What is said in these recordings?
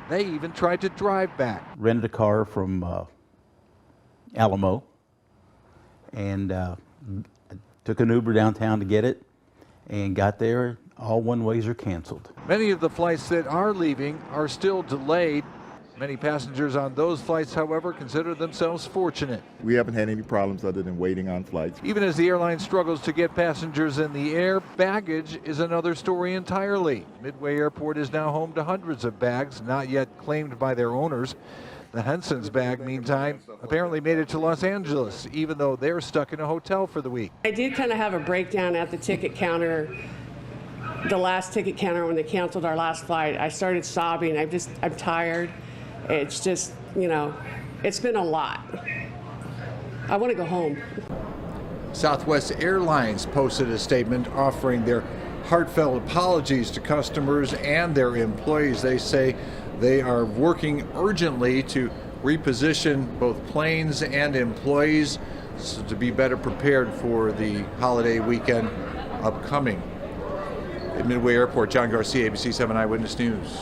They even tried to drive back. Rented a car from Alamo and took an Uber downtown to get it and got there. All one-ways are canceled. Many of the flights that are leaving are still delayed. Many passengers on those flights, however, consider themselves fortunate. We haven't had any problems other than waiting on flights. Even as the airline struggles to get passengers in the air, baggage is another story entirely. Midway Airport is now home to hundreds of bags not yet claimed by their owners. The Henson's bag, meantime, apparently made it to Los Angeles, even though they're stuck in a hotel for the week. I did kind of have a breakdown at the ticket counter, the last ticket counter when they canceled our last flight. I started sobbing. I'm tired. It's just, it's been a lot. I want to go home. Southwest Airlines posted a statement offering their heartfelt apologies to customers and their employees. They say they are working urgently to reposition both planes and employees to be better prepared for the holiday weekend upcoming. At Midway Airport, John Garcia, ABC7 Eyewitness News.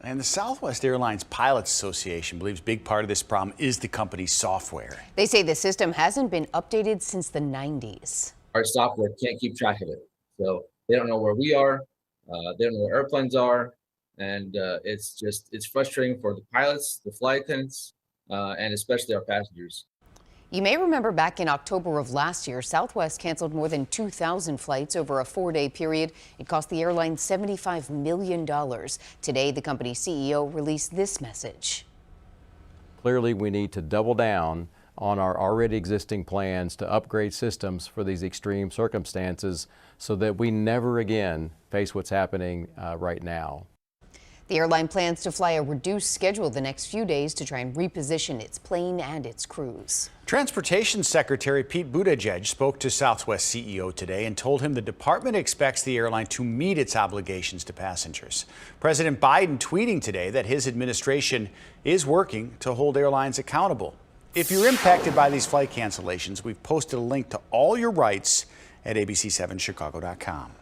And the Southwest Airlines Pilots Association believes a big part of this problem is the company's software. They say the system hasn't been updated since the 90s. Our software can't keep track of it. So they don't know where we are, they don't know where airplanes are, and it's frustrating for the pilots, the flight attendants, and especially our passengers. You may remember back in October of last year, Southwest canceled more than 2,000 flights over a 4-day period. It cost the airline $75 million. Today, the company's CEO released this message. Clearly, we need to double down on our already existing plans to upgrade systems for these extreme circumstances so that we never again face what's happening right now. The airline plans to fly a reduced schedule the next few days to try and reposition its plane and its crews. Transportation Secretary Pete Buttigieg spoke to Southwest CEO today and told him the department expects the airline to meet its obligations to passengers. President Biden tweeting today that his administration is working to hold airlines accountable. If you're impacted by these flight cancellations, we've posted a link to all your rights at ABC7Chicago.com.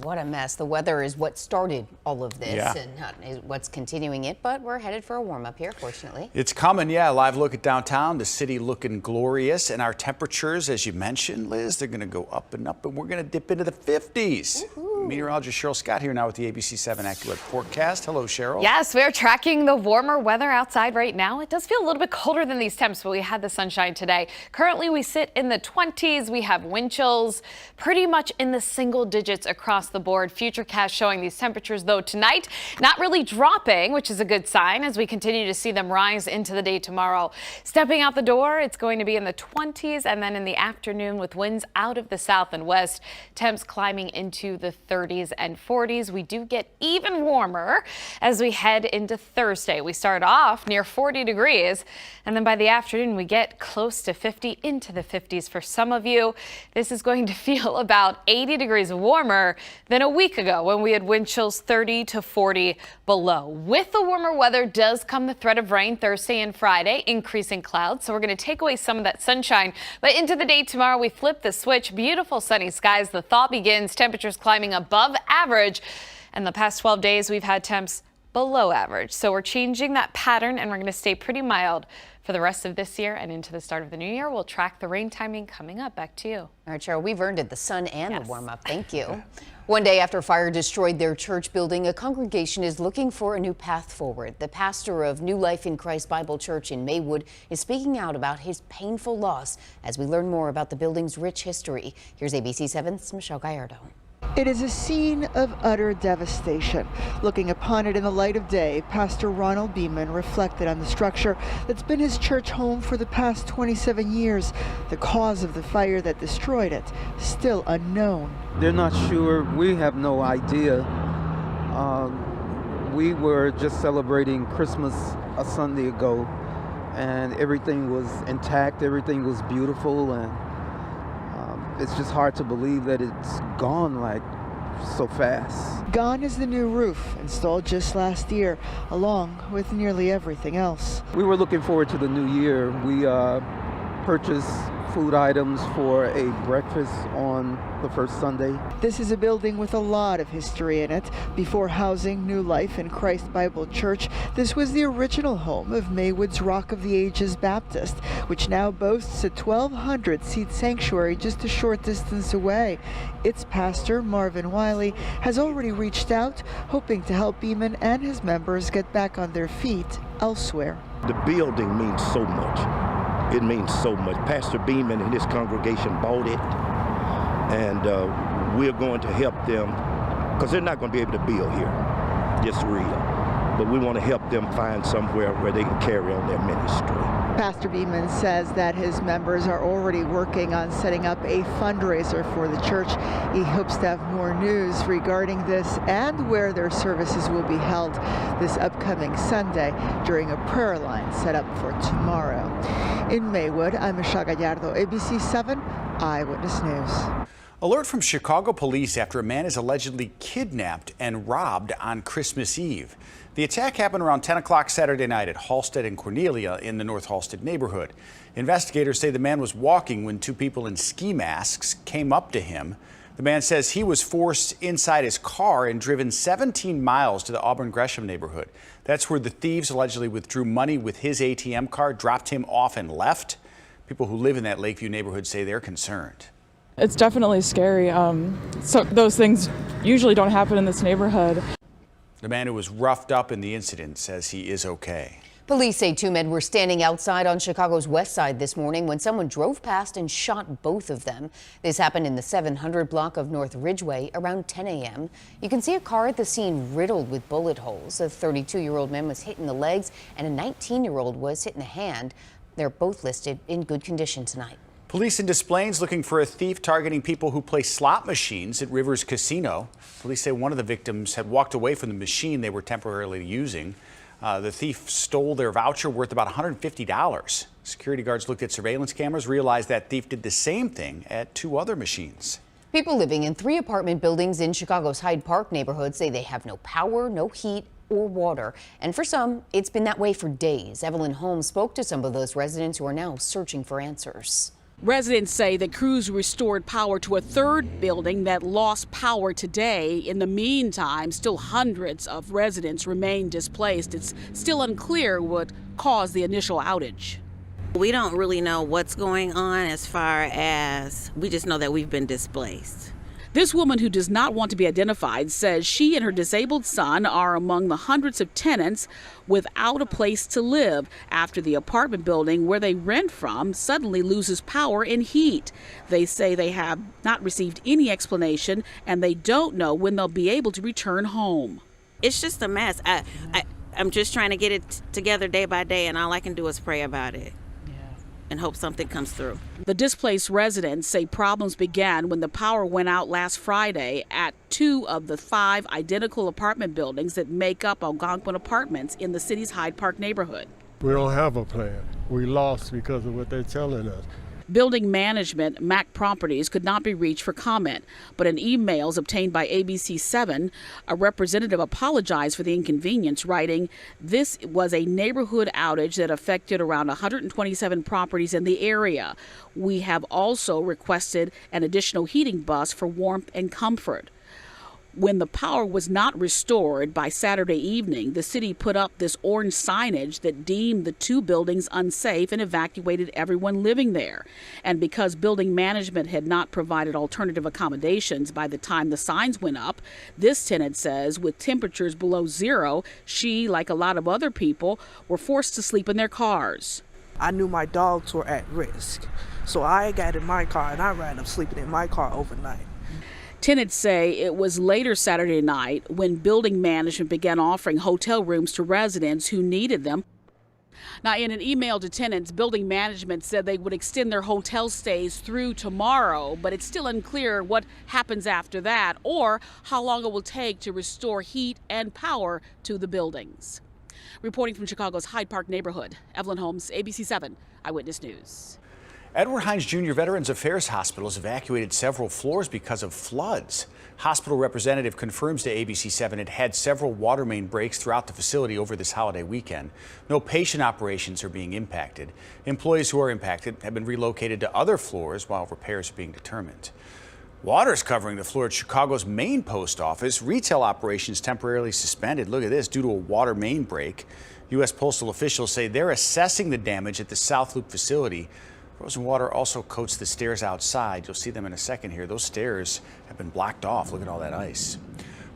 What a mess. The weather is what started all of this Yeah. and what's continuing it, but we're headed for a warm up here, fortunately. It's coming, yeah. Live look at downtown, the city looking glorious, and our temperatures, as you mentioned, Liz, they're going to go up, and we're going to dip into the 50s. Meteorologist Cheryl Scott here now with the ABC7 AccuWeather forecast. Hello, Cheryl. Yes, we're tracking the warmer weather outside right now. It does feel a little bit colder than these temps, but we had the sunshine today. Currently, we sit in the 20s. We have wind chills pretty much in the single digits across the board. Futurecast showing these temperatures, though, tonight not really dropping, which is a good sign as we continue to see them rise into the day tomorrow. Stepping out the door, it's going to be in the 20s, and then in the afternoon with winds out of the south and west, temps climbing into the 30s and 40s. We do get even warmer as we head into Thursday. We start off near 40 degrees, and then by the afternoon we get close to 50, into the 50s for some of you. This is going to feel about 80 degrees warmer than a week ago when we had wind chills 30 to 40 below. With the warmer weather does come the threat of rain Thursday and Friday, increasing clouds. So we're going to take away some of that sunshine. But into the day tomorrow, we flip the switch. Beautiful sunny skies. The thaw begins. Temperatures climbing above average. And the past 12 days, we've had temps below average. So we're changing that pattern, and we're going to stay pretty mild for the rest of this year and into the start of the new year. We'll track the rain timing coming up. Back to you. All right, Cheryl, we've earned it, the sun and the warm up. Thank you. One day after fire destroyed their church building, a congregation is looking for a new path forward. The pastor of New Life in Christ Bible Church in Maywood is speaking out about his painful loss as we learn more about the building's rich history. Here's ABC7's Michelle Gallardo. It is a scene of utter devastation. Looking upon it in the light of day, Pastor Ronald Beeman reflected on the structure that's been his church home for the past 27 years. The cause of the fire that destroyed it still unknown. They're not sure. We have no idea. We were just celebrating Christmas a Sunday ago, and everything was intact, everything was beautiful, and it's just hard to believe that it's gone like so fast. Gone is the new roof, installed just last year, along with nearly everything else. We were looking forward to the new year. We purchased food items for a breakfast on the first Sunday. This is a building with a lot of history in it. Before housing New Life in Christ Bible Church, this was the original home of Maywood's Rock of the Ages Baptist, which now boasts a 1,200-seat sanctuary just a short distance away. Its pastor, Marvin Wiley, has already reached out, hoping to help Beeman and his members get back on their feet elsewhere. The building means so much. It means so much. Pastor Beeman and his congregation bought it, and we're going to help them because they're not going to be able to build here. It's real. But we want to help them find somewhere where they can carry on their ministry. Pastor Beeman says that his members are already working on setting up a fundraiser for the church. He hopes to have more news regarding this and where their services will be held this upcoming Sunday during a prayer line set up for tomorrow. In Maywood, I'm Michelle Gallardo, ABC7 Eyewitness News. Alert from Chicago police after a man is allegedly kidnapped and robbed on Christmas Eve. The attack happened around 10 o'clock Saturday night at Halsted and Cornelia in the North Halsted neighborhood. Investigators say the man was walking when two people in ski masks came up to him. The man says he was forced inside his car and driven 17 miles to the Auburn Gresham neighborhood. That's where the thieves allegedly withdrew money with his ATM card, dropped him off and left. People who live in that Lakeview neighborhood say they're concerned. It's definitely scary. So those things usually don't happen in this neighborhood. The man who was roughed up in the incident says he is okay. Police say two men were standing outside on Chicago's west side this morning when someone drove past and shot both of them. This happened in the 700 block of North Ridgeway around 10 a.m. You can see a car at the scene riddled with bullet holes. A 32-year-old man was hit in the legs and a 19-year-old was hit in the hand. They're both listed in good condition tonight. Police in Des Plaines looking for a thief targeting people who play slot machines at Rivers Casino. Police say one of the victims had walked away from the machine they were temporarily using. The thief stole their voucher worth about $150. Security guards looked at surveillance cameras, realized that thief did the same thing at two other machines. People living in 3 apartment buildings in Chicago's Hyde Park neighborhood say they have no power, no heat, or water. And for some, it's been that way for days. Evelyn Holmes spoke to some of those residents who are now searching for answers. Residents say the crews restored power to a third building that lost power today. In the meantime, still hundreds of residents remain displaced. It's still unclear what caused the initial outage. We don't really know what's going on as far as we just know that we've been displaced. This woman, who does not want to be identified, says she and her disabled son are among the hundreds of tenants without a place to live after the apartment building where they rent from suddenly loses power and heat. They say they have not received any explanation and they don't know when they'll be able to return home. It's just a mess. I'm just trying to get it together day by day, and all I can do is pray about it and hope something comes through. The displaced residents say problems began when the power went out last Friday at 2 of the 5 identical apartment buildings that make up Algonquin Apartments in the city's Hyde Park neighborhood. We don't have a plan. We lost because of what they're telling us. Building management, Mac Properties, could not be reached for comment, but in emails obtained by ABC7, a representative apologized for the inconvenience, writing, "This was a neighborhood outage that affected around 127 properties in the area. We have also requested an additional heating bus for warmth and comfort." When the power was not restored by Saturday evening, the city put up this orange signage that deemed the 2 buildings unsafe and evacuated everyone living there. And because building management had not provided alternative accommodations by the time the signs went up, this tenant says with temperatures below 0, she, like a lot of other people, were forced to sleep in their cars. I knew my dogs were at risk, so I got in my car and I ran up sleeping in my car overnight. Tenants say it was later Saturday night when building management began offering hotel rooms to residents who needed them. Now, in an email to tenants, building management said they would extend their hotel stays through tomorrow, but it's still unclear what happens after that or how long it will take to restore heat and power to the buildings. Reporting from Chicago's Hyde Park neighborhood, Evelyn Holmes, ABC7 Eyewitness News. Edward Hines Jr. Veterans Affairs Hospital has evacuated several floors because of floods. Hospital representative confirms to ABC7 it had several water main breaks throughout the facility over this holiday weekend. No patient operations are being impacted. Employees who are impacted have been relocated to other floors while repairs are being determined. Water is covering the floor at Chicago's main post office. Retail operations temporarily suspended. Look at this, due to a water main break. U.S. postal officials say they're assessing the damage at the South Loop facility. Frozen water also coats the stairs outside. You'll see them in a second here. Those stairs have been blocked off. Look at all that ice.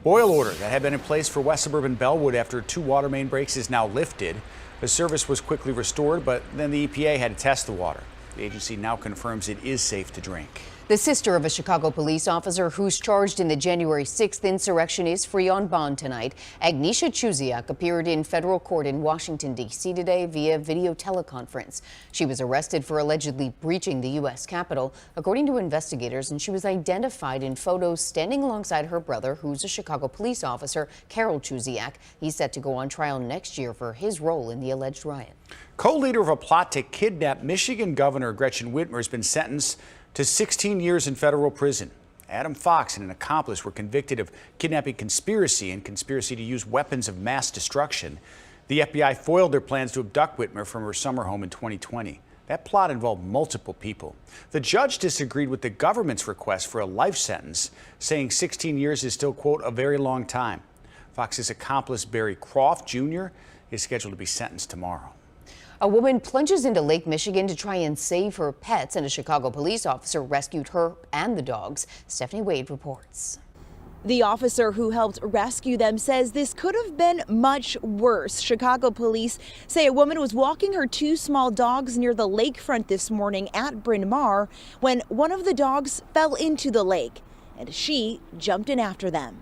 Boil order that had been in place for West Suburban Bellwood after 2 water main breaks is now lifted. The service was quickly restored, but then the EPA had to test the water. The agency now confirms it is safe to drink. The sister of a Chicago police officer who's charged in the January 6th insurrection is free on bond tonight. Agnieszka Chuziak appeared in federal court in Washington, D.C. today via video teleconference. She was arrested for allegedly breaching the U.S. Capitol, according to investigators, and she was identified in photos standing alongside her brother, who's a Chicago police officer, Carol Chuziak. He's set to go on trial next year for his role in the alleged riot. Co-leader of a plot to kidnap Michigan Governor Gretchen Whitmer has been sentenced to 16 years in federal prison. Adam Fox and an accomplice were convicted of kidnapping conspiracy and conspiracy to use weapons of mass destruction. The FBI foiled their plans to abduct Whitmer from her summer home in 2020. That plot involved multiple people. The judge disagreed with the government's request for a life sentence, saying 16 years is still, quote, a very long time. Fox's accomplice, Barry Croft Jr., is scheduled to be sentenced tomorrow. A woman plunges into Lake Michigan to try and save her pets, and a Chicago police officer rescued her and the dogs. Stephanie Wade reports. The officer who helped rescue them says this could have been much worse. Chicago police say a woman was walking her 2 small dogs near the lakefront this morning at Bryn Mawr when one of the dogs fell into the lake, and she jumped in after them.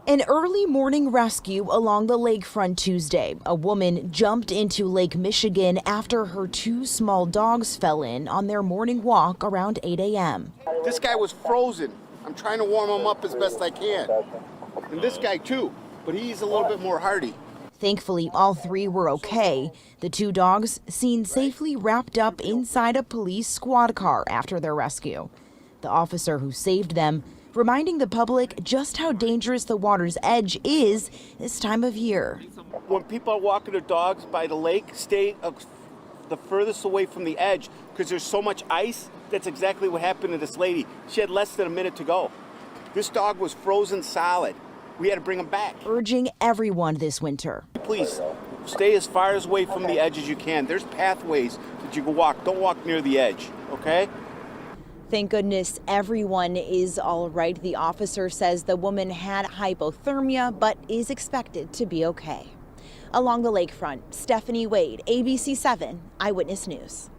An early morning rescue along the lakefront Tuesday. A woman jumped into Lake Michigan after her 2 small dogs fell in on their morning walk around 8 a.m. This guy was frozen. I'm trying to warm him up as best I can. And this guy too, but he's a little bit more hardy. Thankfully, all 3 were okay. The 2 dogs seen safely wrapped up inside a police squad car after their rescue. The officer who saved them reminding the public just how dangerous the water's edge is this time of year. When people are walking their dogs by the lake, stay the furthest away from the edge because there's so much ice. That's exactly what happened to this lady. She had less than a minute to go. This dog was frozen solid. We had to bring him back. Urging everyone this winter. Please stay as far away from the edge as you can. There's pathways that you can walk. Don't walk near the edge, okay? Thank goodness everyone is all right. The officer says the woman had hypothermia, but is expected to be okay. Along the lakefront, Stephanie Wade, ABC7 Eyewitness News.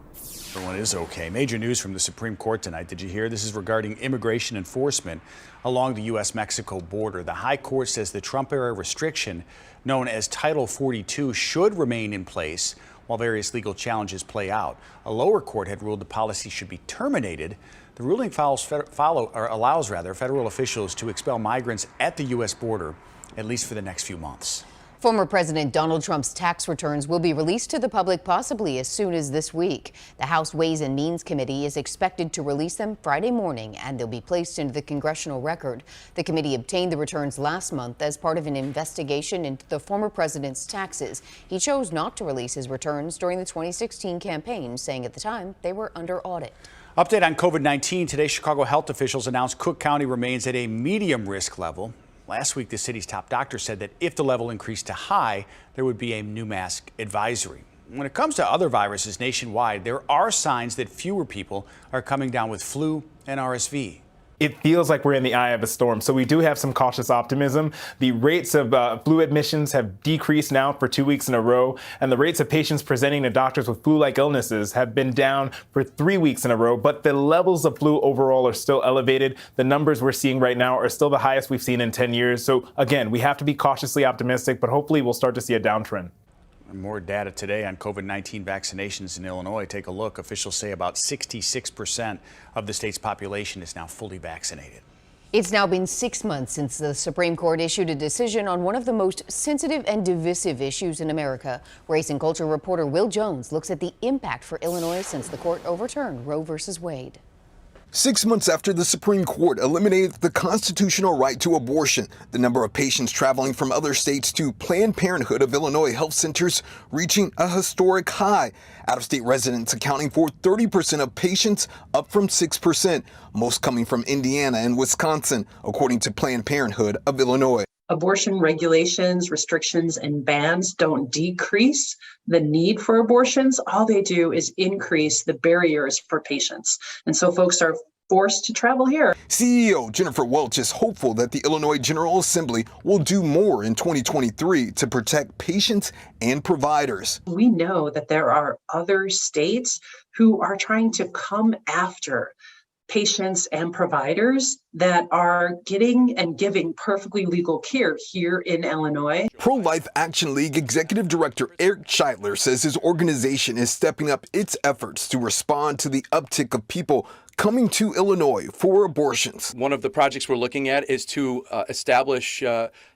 Everyone is okay. Major news from the Supreme Court tonight. Did you hear? This is regarding immigration enforcement along the U.S.-Mexico border. The High Court says the Trump-era restriction known as Title 42 should remain in place while various legal challenges play out. A lower court had ruled the policy should be terminated. The ruling allows federal officials to expel migrants at the U.S. border, at least for the next few months. Former President Donald Trump's tax returns will be released to the public possibly as soon as this week. The House Ways and Means Committee is expected to release them Friday morning, and they'll be placed into the congressional record. The committee obtained the returns last month as part of an investigation into the former president's taxes. He chose not to release his returns during the 2016 campaign, saying at the time they were under audit. Update on COVID-19. Today, Chicago health officials announced Cook County remains at a medium risk level. Last week, the city's top doctor said that if the level increased to high, there would be a new mask advisory. When it comes to other viruses nationwide, there are signs that fewer people are coming down with flu and RSV. It feels like we're in the eye of a storm, so we do have some cautious optimism. The rates of flu admissions have decreased now for 2 weeks in a row, and the rates of patients presenting to doctors with flu-like illnesses have been down for 3 weeks in a row, but the levels of flu overall are still elevated. The numbers we're seeing right now are still the highest we've seen in 10 years. So again, we have to be cautiously optimistic, but hopefully we'll start to see a downtrend. More data today on COVID-19 vaccinations in Illinois. Take a look. Officials say about 66% of the state's population is now fully vaccinated. It's now been 6 months since the Supreme Court issued a decision on one of the most sensitive and divisive issues in America. Race and culture reporter Will Jones looks at the impact for Illinois since the court overturned Roe v. Wade. 6 months after the Supreme Court eliminated the constitutional right to abortion, the number of patients traveling from other states to Planned Parenthood of Illinois health centers reaching a historic high. Out-of-state residents accounting for 30% of patients, up from 6%, most coming from Indiana and Wisconsin, according to Planned Parenthood of Illinois. Abortion regulations, restrictions, and bans don't decrease the need for abortions. All they do is increase the barriers for patients. And so folks are forced to travel here. CEO Jennifer Welch is hopeful that the Illinois General Assembly will do more in 2023 to protect patients and providers. We know that there are other states who are trying to come after patients and providers that are getting and giving perfectly legal care here in Illinois. Pro-Life Action League Executive Director Eric Scheitler says his organization is stepping up its efforts to respond to the uptick of people coming to Illinois for abortions. One of the projects we're looking at is to establish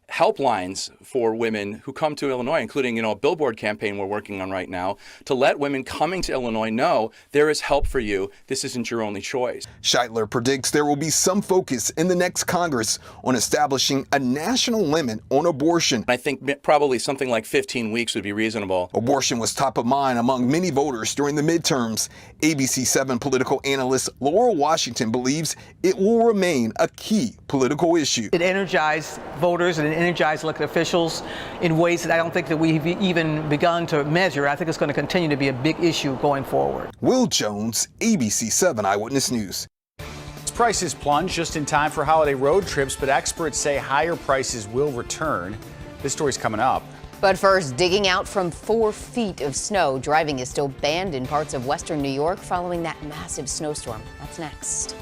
helplines for women who come to Illinois, including, a billboard campaign we're working on right now to let women coming to Illinois know there is help for you. This isn't your only choice. Scheitler predicts there will be some focus in the next Congress on establishing a national limit on abortion. I think probably something like 15 weeks would be reasonable. Abortion was top of mind among many voters during the midterms. ABC7 political analyst Laurel Washington believes it will remain a key political issue. It energized voters and it energized elected officials in ways that I don't think that we've even begun to measure. I think it's going to continue to be a big issue going forward. Will Jones, ABC7 Eyewitness News. Prices plunged just in time for holiday road trips, but experts say higher prices will return. This story's coming up. But first, digging out from 4 feet of snow. Driving is still banned in parts of western New York following that massive snowstorm. That's next.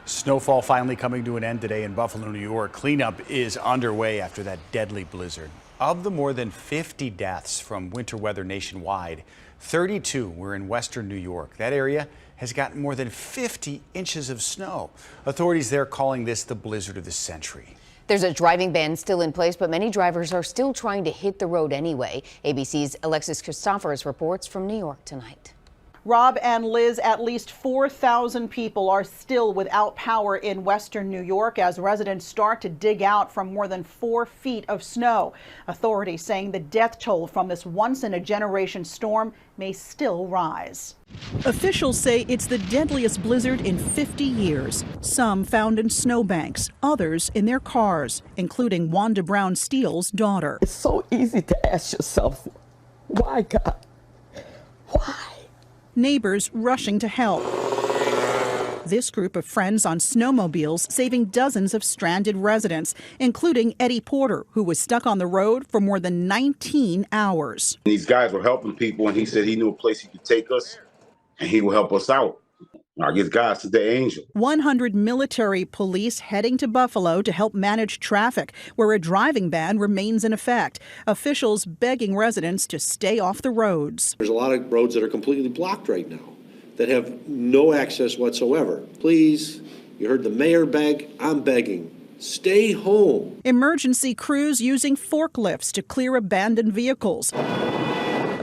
Snowfall finally coming to an end today in Buffalo, New York. Cleanup is underway after that deadly blizzard. Of the more than 50 deaths from winter weather nationwide, 32 were in western New York. That area has gotten more than 50 inches of snow. Authorities there calling this the blizzard of the century. There's a driving ban still in place, but many drivers are still trying to hit the road anyway. ABC's Alexis Christophers reports from New York tonight. Rob and Liz, at least 4,000 people are still without power in western New York as residents start to dig out from more than 4 feet of snow. Authorities saying the death toll from this once-in-a-generation storm may still rise. Officials say it's the deadliest blizzard in 50 years. Some found in snowbanks, others in their cars, including Wanda Brown Steele's daughter. It's so easy to ask yourself, why, God? Why? Neighbors rushing to help. This group of friends on snowmobiles saving dozens of stranded residents, including Eddie Porter, who was stuck on the road for more than 19 hours. These guys were helping people, and he said he knew a place he could take us, and he will help us out. I guess God's the angel. 100 military police heading to Buffalo to help manage traffic, where a driving ban remains in effect. Officials begging residents to stay off the roads. There's a lot of roads that are completely blocked right now that have no access whatsoever. Please, you heard the mayor beg, I'm begging. Stay home. Emergency crews using forklifts to clear abandoned vehicles.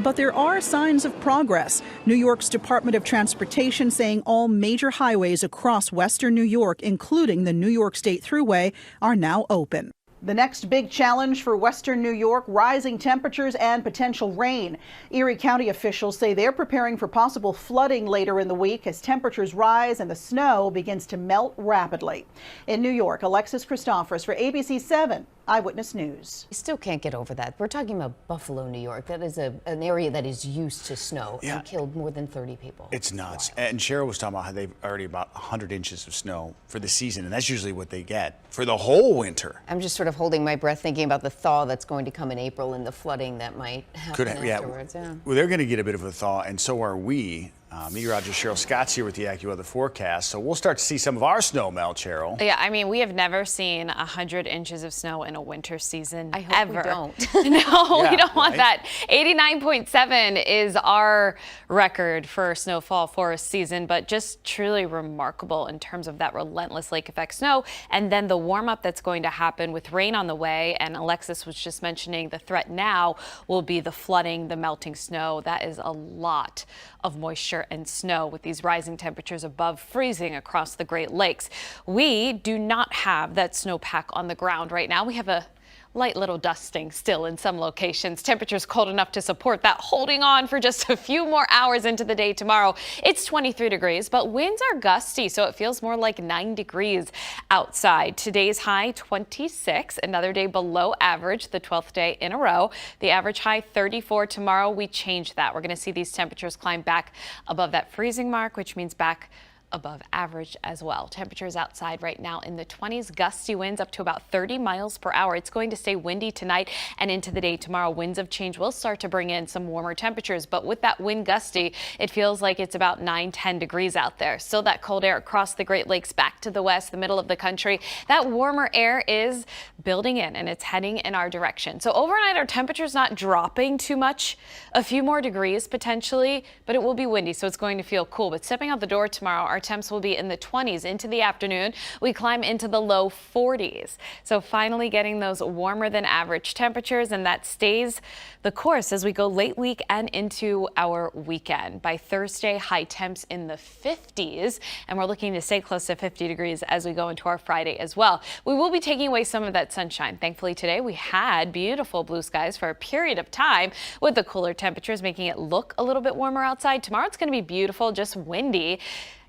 But there are signs of progress. New York's Department of Transportation saying all major highways across western New York, including the New York State Thruway, are now open. The next big challenge for western New York, rising temperatures and potential rain. Erie County officials say they're preparing for possible flooding later in the week as temperatures rise and the snow begins to melt rapidly. In New York, Alexis Christophorus for ABC7 Eyewitness News. I still can't get over that. We're talking about Buffalo, New York. That is an area that is used to snow and killed more than 30 people. It's nuts. And Cheryl was talking about how they've already about 100 inches of snow for the season, and that's usually what they get for the whole winter. I'm just sort of holding my breath thinking about the thaw that's going to come in April and the flooding that might happen afterwards. Yeah. Well, they're going to get a bit of a thaw, and so are we. Meteorologist Cheryl Scott's here with the AccuWeather forecast, so we'll start to see some of our snow melt, Cheryl. Yeah, I mean, we have never seen 100 inches of snow in a winter season. I hope we don't. No, we don't want that. 89.7 is our record for snowfall for a season, but just truly remarkable in terms of that relentless lake effect snow, and then the warm up that's going to happen with rain on the way. And Alexis was just mentioning the threat now will be the flooding, the melting snow. That is a lot of moisture and snow with these rising temperatures above freezing across the Great Lakes. We do not have that snowpack on the ground right now. We have a light little dusting still in some locations. Temperatures cold enough to support that, holding on for just a few more hours into the day tomorrow. It's 23 degrees, but winds are gusty, so it feels more like 9 degrees outside. Today's high 26, another day below average, the 12th day in a row. The average high 34 tomorrow. We change that. We're going to see these temperatures climb back above that freezing mark, which means back above average as well. Temperatures outside right now in the 20s, gusty winds up to about 30 miles per hour. It's going to stay windy tonight and into the day tomorrow. Winds of change will start to bring in some warmer temperatures, but with that wind gusty, it feels like it's about 9-10 degrees out there. Still that cold air across the Great Lakes back to the west, the middle of the country. That warmer air is building in and it's heading in our direction. So overnight, our temperature's not dropping too much, a few more degrees potentially, but it will be windy, so it's going to feel cool. But stepping out the door tomorrow, our temps will be in the 20s into the afternoon. We climb into the low 40s. So finally getting those warmer than average temperatures, and that stays the course as we go late week and into our weekend. By Thursday, high temps in the 50s, and we're looking to stay close to 50 degrees as we go into our Friday as well. We will be taking away some of that sunshine. Thankfully today we had beautiful blue skies for a period of time with the cooler temperatures making it look a little bit warmer outside. Tomorrow it's going to be beautiful, just windy.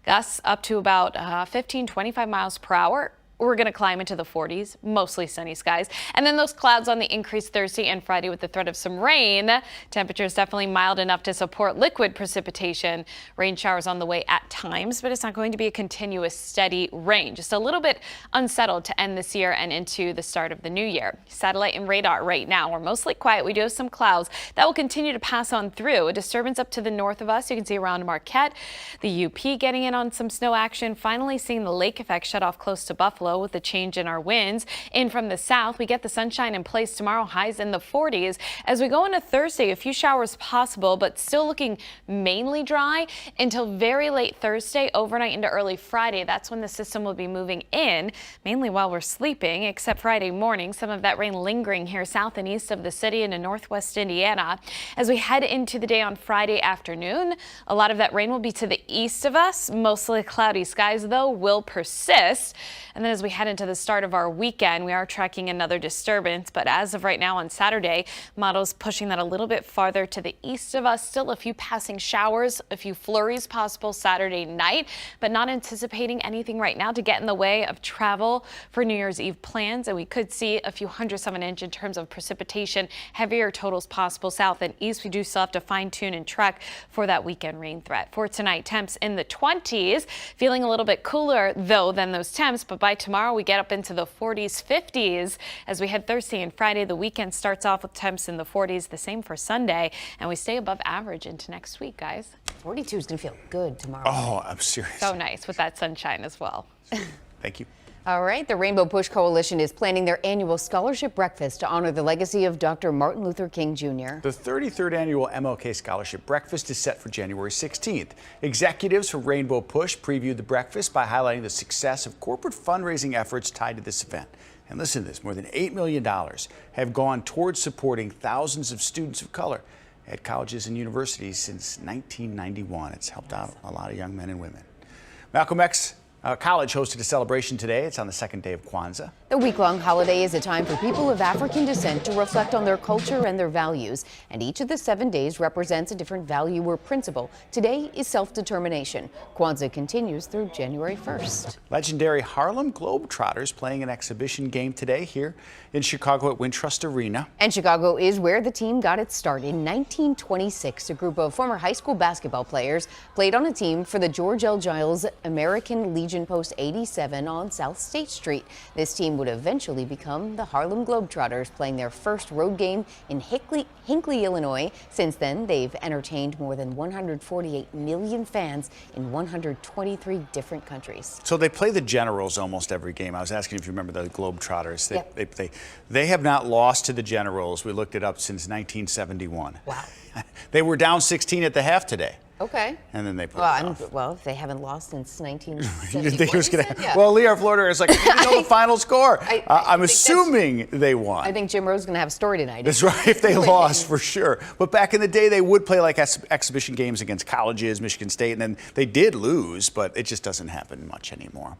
Gusts up to about 15-25 miles per hour. We're going to climb into the 40s, mostly sunny skies. And then those clouds on the increase Thursday and Friday with the threat of some rain. Temperatures definitely mild enough to support liquid precipitation. Rain showers on the way at times, but it's not going to be a continuous steady rain. Just a little bit unsettled to end this year and into the start of the new year. Satellite and radar right now, we're mostly quiet. We do have some clouds that will continue to pass on through. A disturbance up to the north of us. You can see around Marquette, the UP getting in on some snow action. Finally seeing the lake effect shut off close to Buffalo with the change in our winds. In from the south, we get the sunshine in place tomorrow, highs in the 40s. As we go into Thursday, a few showers possible, but still looking mainly dry until very late Thursday, overnight into early Friday. That's when the system will be moving in, mainly while we're sleeping, except Friday morning. Some of that rain lingering here south and east of the city into northwest Indiana. As we head into the day on Friday afternoon, a lot of that rain will be to the east of us. Mostly cloudy skies, though, will persist. And then as we head into the start of our weekend, we are tracking another disturbance, but as of right now on Saturday, models pushing that a little bit farther to the east of us. Still a few passing showers, a few flurries possible Saturday night, but not anticipating anything right now to get in the way of travel for New Year's Eve plans. And we could see a few hundredths of an inch in terms of precipitation, heavier totals possible south and east. We do still have to fine tune and track for that weekend rain threat. For tonight, temps in the 20s, feeling a little bit cooler though than those temps, but by tomorrow we get up into the 40s, 50s as we head Thursday and Friday. The weekend starts off with temps in the 40s, the same for Sunday, and we stay above average into next week, guys. 42 is going to feel good tomorrow. Oh, I'm serious. So nice with that sunshine as well. Thank you. All right, the Rainbow Push Coalition is planning their annual scholarship breakfast to honor the legacy of Dr. Martin Luther King Jr. The 33rd annual MLK Scholarship Breakfast is set for January 16th. Executives from Rainbow Push previewed the breakfast by highlighting the success of corporate fundraising efforts tied to this event. And listen to this, more than $8 million have gone towards supporting thousands of students of color at colleges and universities since 1991. It's helped out a lot of young men and women. Malcolm X College hosted a celebration today. It's on the second day of Kwanzaa. The week-long holiday is a time for people of African descent to reflect on their culture and their values. And each of the 7 days represents a different value or principle. Today is self-determination. Kwanzaa continues through January 1st. Legendary Harlem Globetrotters playing an exhibition game today here in Chicago at Wintrust Arena. And Chicago is where the team got its start. In 1926, a group of former high school basketball players played on a team for the George L. Giles American Legion Post 87 on South State Street. This team would eventually become the Harlem Globetrotters, playing their first road game in Hinckley, Illinois. Since then, they've entertained more than 148 million fans in 123 different countries. So they play the Generals almost every game. I was asking if you remember the Globetrotters. They have not lost to the Generals. We looked it up since 1971. Wow. They were down 16 at the half today. Okay. And then they put well, if they haven't lost since 1971. Well, Lee, our floater is like, I didn't know the final score. I'm assuming they won. I think Jim Rose is going to have a story tonight. That's right, if they lost, for sure. But back in the day, they would play like exhibition games against colleges, Michigan State, and then they did lose, but it just doesn't happen much anymore.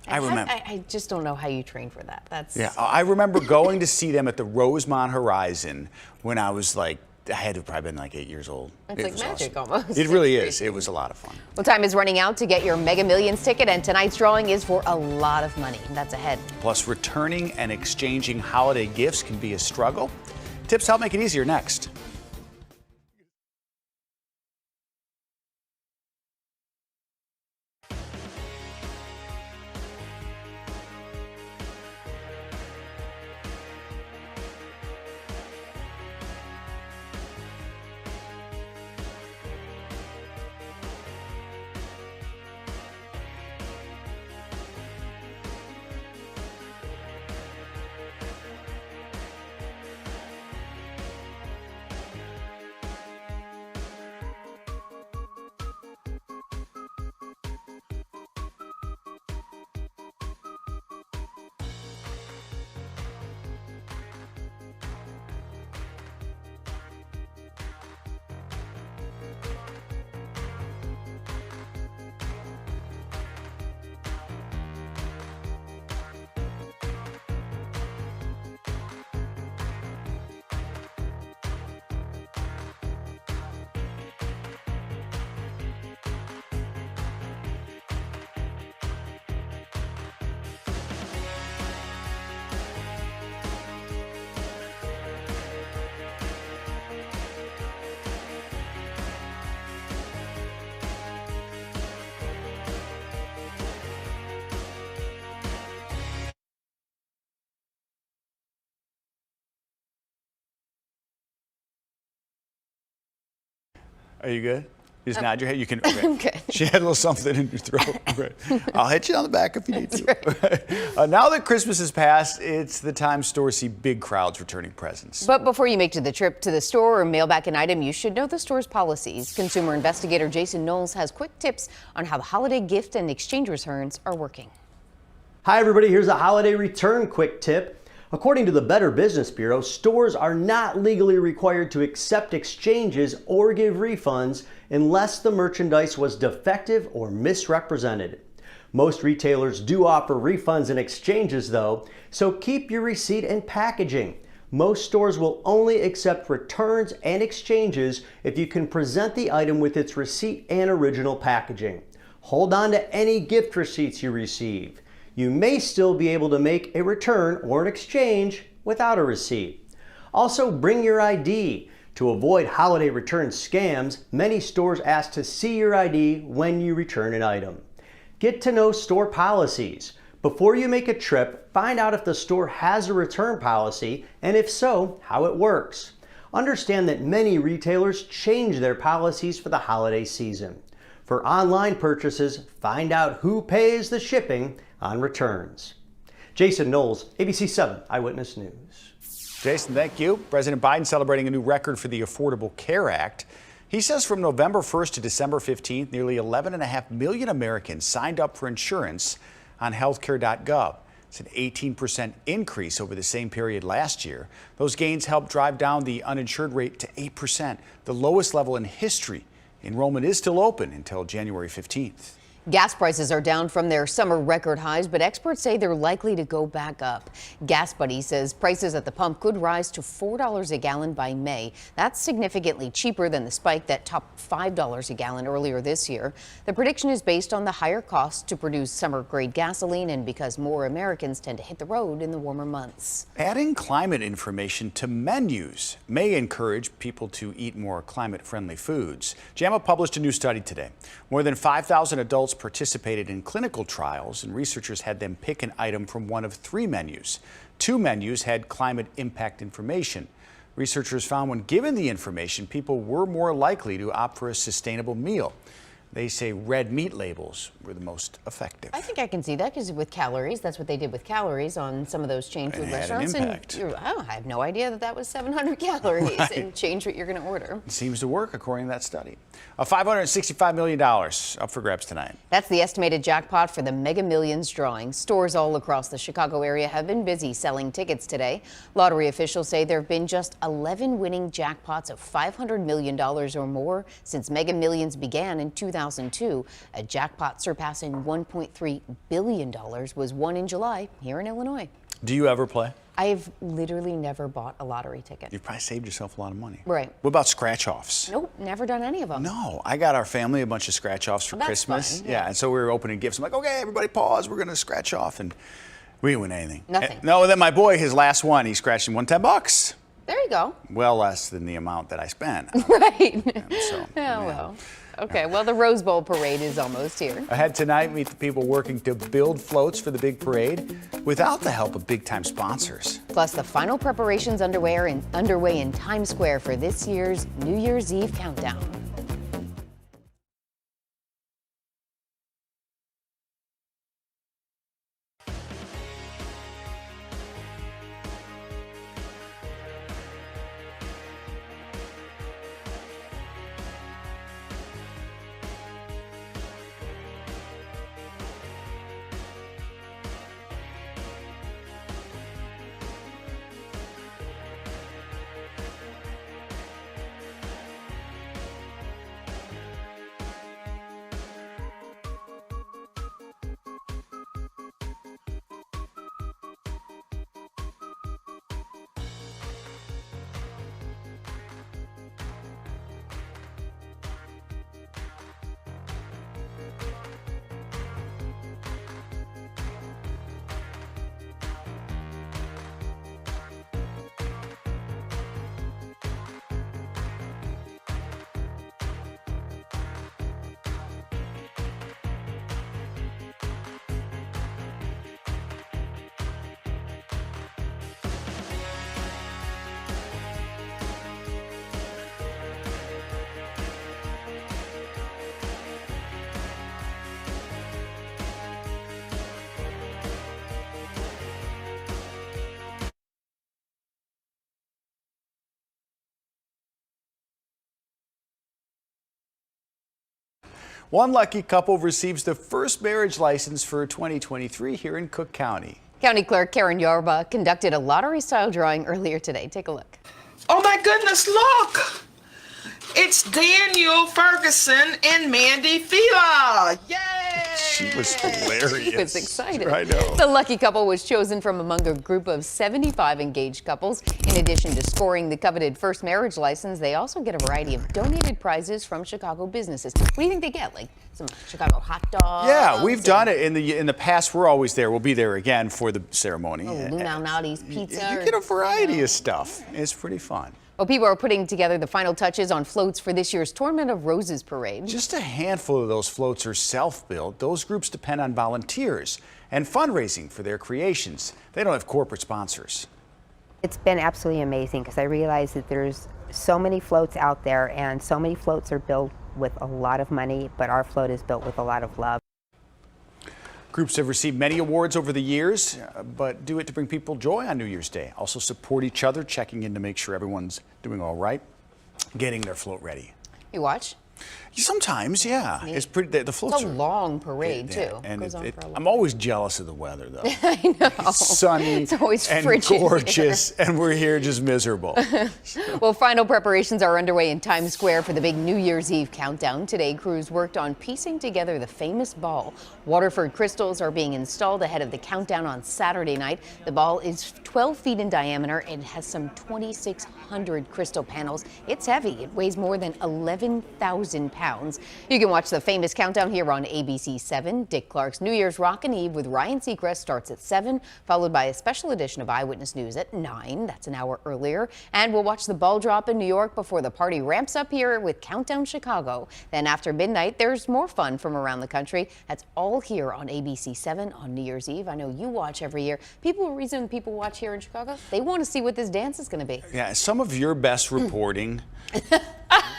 I remember. I just don't know how you train for that. Yeah, I remember going to see them at the Rosemont Horizon when I was like, I had to have probably been like 8 years old. It's like magic almost. It really is. It was a lot of fun. Well, time is running out to get your Mega Millions ticket, and tonight's drawing is for a lot of money. That's ahead. Plus, returning and exchanging holiday gifts can be a struggle. Tips help make it easier next. Are you good? Just nod your head. You can. Okay. I'm good. She had a little something in your throat. Right. I'll hit you on the back if you need to. Right. Now that Christmas has passed, it's the time stores see big crowds returning presents. But before you make the trip to the store or mail back an item, you should know the store's policies. Consumer investigator Jason Knowles has quick tips on how the holiday gift and exchange returns are working. Hi, everybody. Here's a holiday return quick tip. According to the Better Business Bureau, stores are not legally required to accept exchanges or give refunds unless the merchandise was defective or misrepresented. Most retailers do offer refunds and exchanges though, so keep your receipt and packaging. Most stores will only accept returns and exchanges if you can present the item with its receipt and original packaging. Hold on to any gift receipts you receive. You may still be able to make a return or an exchange without a receipt. Also, bring your ID. To avoid holiday return scams, many stores ask to see your ID when you return an item. Get to know store policies. Before you make a trip, find out if the store has a return policy, and if so, how it works. Understand that many retailers change their policies for the holiday season. For online purchases, find out who pays the shipping on returns. Jason Knowles, ABC7 Eyewitness News. Jason, thank you. President Biden celebrating a new record for the Affordable Care Act. He says from November 1st to December 15th, nearly 11.5 million Americans signed up for insurance on healthcare.gov. It's an 18% increase over the same period last year. Those gains helped drive down the uninsured rate to 8%, the lowest level in history. Enrollment is still open until January 15th. Gas prices are down from their summer record highs, but experts say they're likely to go back up. Gas Buddy says prices at the pump could rise to $4 a gallon by May. That's significantly cheaper than the spike that topped $5 a gallon earlier this year. The prediction is based on the higher cost to produce summer-grade gasoline and because more Americans tend to hit the road in the warmer months. Adding climate information to menus may encourage people to eat more climate-friendly foods. JAMA published a new study today. More than 5,000 adults participated in clinical trials, and researchers had them pick an item from one of 3 menus. 2 menus had climate impact information. Researchers found when given the information, people were more likely to opt for a sustainable meal. They say red meat labels were the most effective. I think I can see that because with calories, that's what they did with calories on some of those chain food restaurants. And I have no idea that was 700 calories Right. and change what you're going to order. It seems to work according to that study. $565 million up for grabs tonight. That's the estimated jackpot for the Mega Millions drawing. Stores all across the Chicago area have been busy selling tickets today. Lottery officials say there have been just 11 winning jackpots of $500 million or more since Mega Millions began in 2002. A jackpot surpassing $1.3 billion was won in July here in Illinois. Do you ever play? I've literally never bought a lottery ticket. You've probably saved yourself a lot of money. Right. What about scratch-offs? Nope, never done any of them. No, I got our family a bunch of scratch-offs for That's Christmas. fun, Yeah, and so we were opening gifts. I'm like, okay, everybody pause. We're going to scratch off. And we didn't win anything. Nothing. No, then my boy, his last one, he scratched and won $10. There you go. Well less than the amount that I spent. Right. So, Yeah, well. Okay, well, the Rose Bowl parade is almost here. Ahead tonight, meet the people working to build floats for the big parade without the help of big-time sponsors. Plus, the final preparations underway in Times Square for this year's New Year's Eve countdown. One lucky couple receives the first marriage license for 2023 here in Cook County. County Clerk Karen Yarba conducted a lottery-style drawing earlier today. Take a look. Oh my goodness, look! It's Daniel Ferguson and Mandy Fila. Yay! She was hilarious. He was excited. I know. The lucky couple was chosen from among a group of 75 engaged couples. In addition to scoring the coveted first marriage license, they also get a variety of donated prizes from Chicago businesses. What do you think they get? Like some Chicago hot dogs? Yeah, we've done it in the past. We're always there. We'll be there again for the ceremony. Oh, Luna Naughty's pizza. You get a variety of stuff. It's pretty fun. Well, people are putting together the final touches on floats for this year's Tournament of Roses parade. Just a handful of those floats are self-built. Those groups depend on volunteers and fundraising for their creations. They don't have corporate sponsors. It's been absolutely amazing because I realize that there's so many floats out there and so many floats are built with a lot of money, but our float is built with a lot of love. Groups have received many awards over the years, but do it to bring people joy on New Year's Day. Also support each other, checking in to make sure everyone's doing all right, getting their float ready. You watch? Sometimes, yeah. It's pretty. The floats It's a long parade, too. And Goes on for a long I'm always jealous of the weather, though. I know. It's sunny It's always and frigid gorgeous, and we're here just miserable. Well, final preparations are underway in Times Square for the big New Year's Eve countdown. Today, crews worked on piecing together the famous ball. Waterford crystals are being installed ahead of the countdown on Saturday night. The ball is 12 feet in diameter and has some 2,600 crystal panels. It's heavy. It weighs more than 11,000 pounds. You can watch the famous countdown here on ABC7. Dick Clark's New Year's Rockin' Eve with Ryan Seacrest starts at 7, followed by a special edition of Eyewitness News at 9. That's an hour earlier. And we'll watch the ball drop in New York before the party ramps up here with Countdown Chicago. Then after midnight, there's more fun from around the country. That's all here on ABC7 on New Year's Eve. I know you watch every year. Reason people watch here in Chicago, they want to see what this dance is going to be. Yeah, some of your best reporting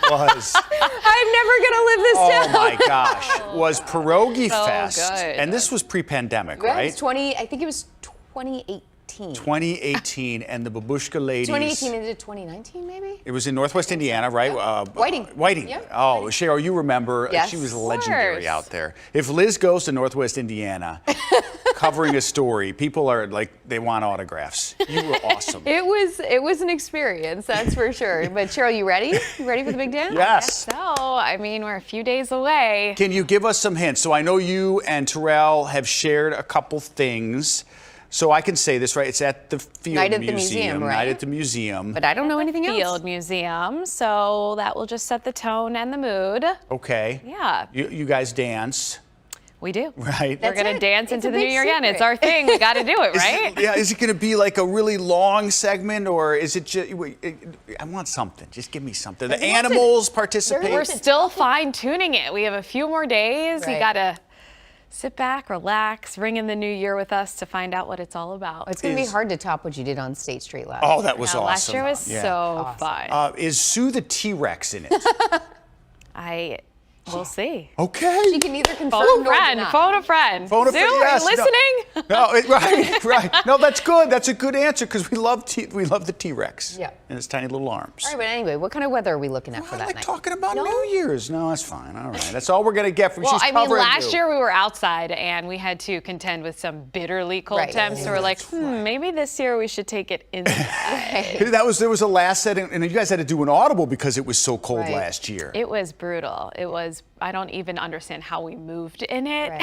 was... I'm never going to live this down. Oh my gosh, was Pierogi So Fest. good. And this was pre-pandemic, Right? right? I think it was 2018. 2018, and the Babushka ladies. 2018 into 2019, maybe? It was in Northwest Indiana, right? Whiting. Whiting. Yep. Oh, Cheryl, you remember. Yes. She was Of legendary course. out there. If Liz goes to Northwest Indiana covering a story, people are like, they want autographs. You were awesome. It was an experience, that's for sure. But Cheryl, you ready? You ready for the big dance? Yes. So, I mean, we're a few days away. Can you give us some hints? So I know you and Terrell have shared a couple things. So I can say this, right? It's at the Field Night at the museum, right? Night at the museum. But I don't know anything else. Field Museum, so that will just set the tone and the mood. Okay. Yeah. You guys dance. We do. Right. We're going to dance It's into a the new big year again. secret. It's our thing. We got to do it, right? Is it going to be like a really long segment, or is it just, I want something. Just give me something. The animals participate. We're still fine tuning it. We have a few more days. Right. You got to sit back, relax, ring in the new year with us to find out what it's all about. It's going to be hard to top what you did on State Street last Oh, that was awesome. Last year was Yeah. so fun. Is Sue the T-Rex in it? We'll see. Okay. She can either confirm Phone a nor friend. deny. Phone a friend. Phone a Sue, friend, yes, are you listening? Right. No, that's good. That's a good answer because we love the T-Rex. Yeah. And its tiny little arms. All right, but anyway, what kind of weather are we looking at for that night? Talking about New Year's. No, that's fine. All right. That's all we're going to get from Well, she's I mean, covering last you. year we were outside and we had to contend with some bitterly cold Right. temps. So we're like, maybe this year we should take it inside. There was a last set, and you guys had to do an audible because it was so cold Right. last year. It was brutal. It was, I don't even understand how we moved in it.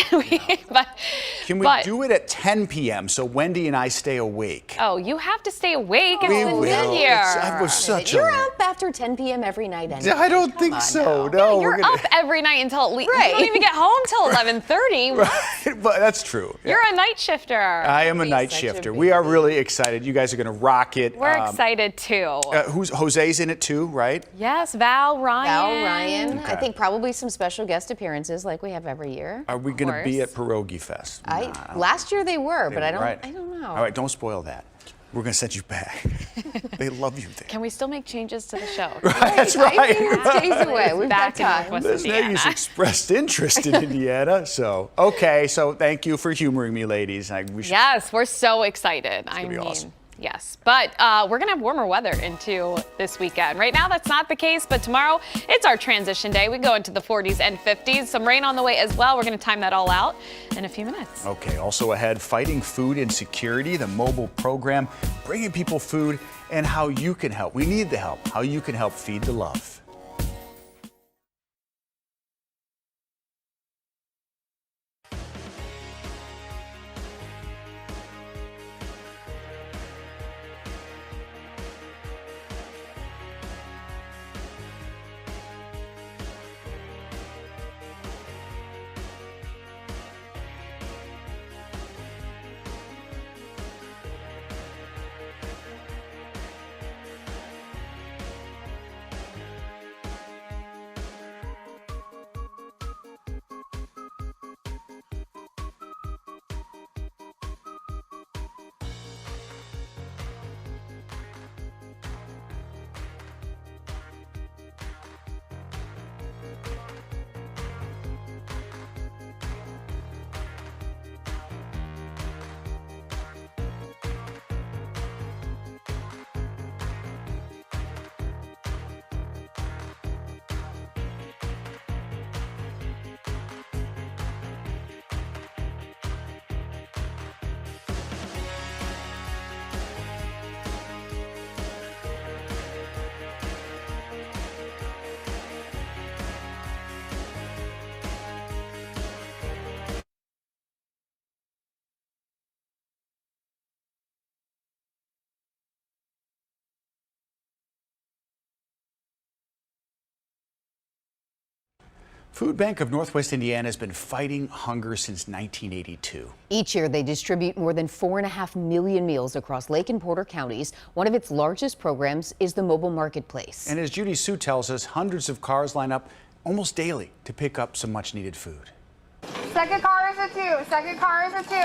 Can we do it at 10 p.m. so Wendy and I stay awake? Oh, you have to stay awake. It's We the will. new year. I was such You're a... up after 10 p.m. every night anyway. I don't Come think on so. now. No, You're up every night until at least, you don't even get home till 11:30. Right, but that's true. You're a night shifter. I am a night shifter. We are really excited. You guys are going to rock it. We're excited too. Who's Jose's in it too, right? Yes, Val Ryan. I think probably some special guest appearances like we have every year. Are we going to be at Pierogi Fest? Last year they were, but I don't Right. know. All right, don't spoil that. We're going to send you back. They love you there. Can we still make changes to the show? That's right. I think it's days away. We've Back got in time. Northwest Liz Indiana. Nagy's expressed interest in Indiana. So, okay. So thank you for humoring me, ladies. Yes, we're so excited. I gonna be mean, awesome. yes. But we're going to have warmer weather into this weekend. Right now, that's not the case, but tomorrow, it's our transition day. We go into the 40s and 50s. Some rain on the way as well. We're going to time that all out in a few minutes. Okay, also ahead, fighting food insecurity, the mobile program, bringing people food, and how you can help. We need the help. How you can help feed the love. Food Bank of Northwest Indiana has been fighting hunger since 1982. Each year, they distribute more than 4.5 million meals across Lake and Porter counties. One of its largest programs is the mobile marketplace. And as Judy Sue tells us, hundreds of cars line up almost daily to pick up some much needed food. Second car is a 2. Second car is a 2.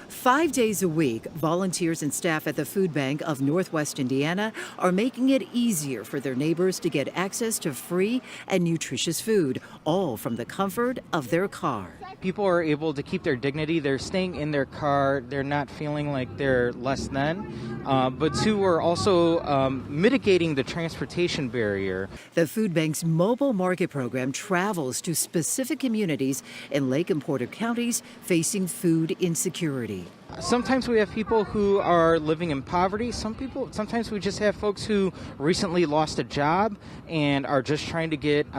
5 days a week, volunteers and staff at the Food Bank of Northwest Indiana are making it easier for their neighbors to get access to free and nutritious food, all from the comfort of their car. People are able to keep their dignity. They're staying in their car. They're not feeling like they're less than. But two, we're also mitigating the transportation barrier. The Food Bank's mobile market program travels to specific communities in Lake and Porter counties facing food insecurity. Sometimes we have people who are living in poverty. Sometimes we just have folks who recently lost a job and are just trying to get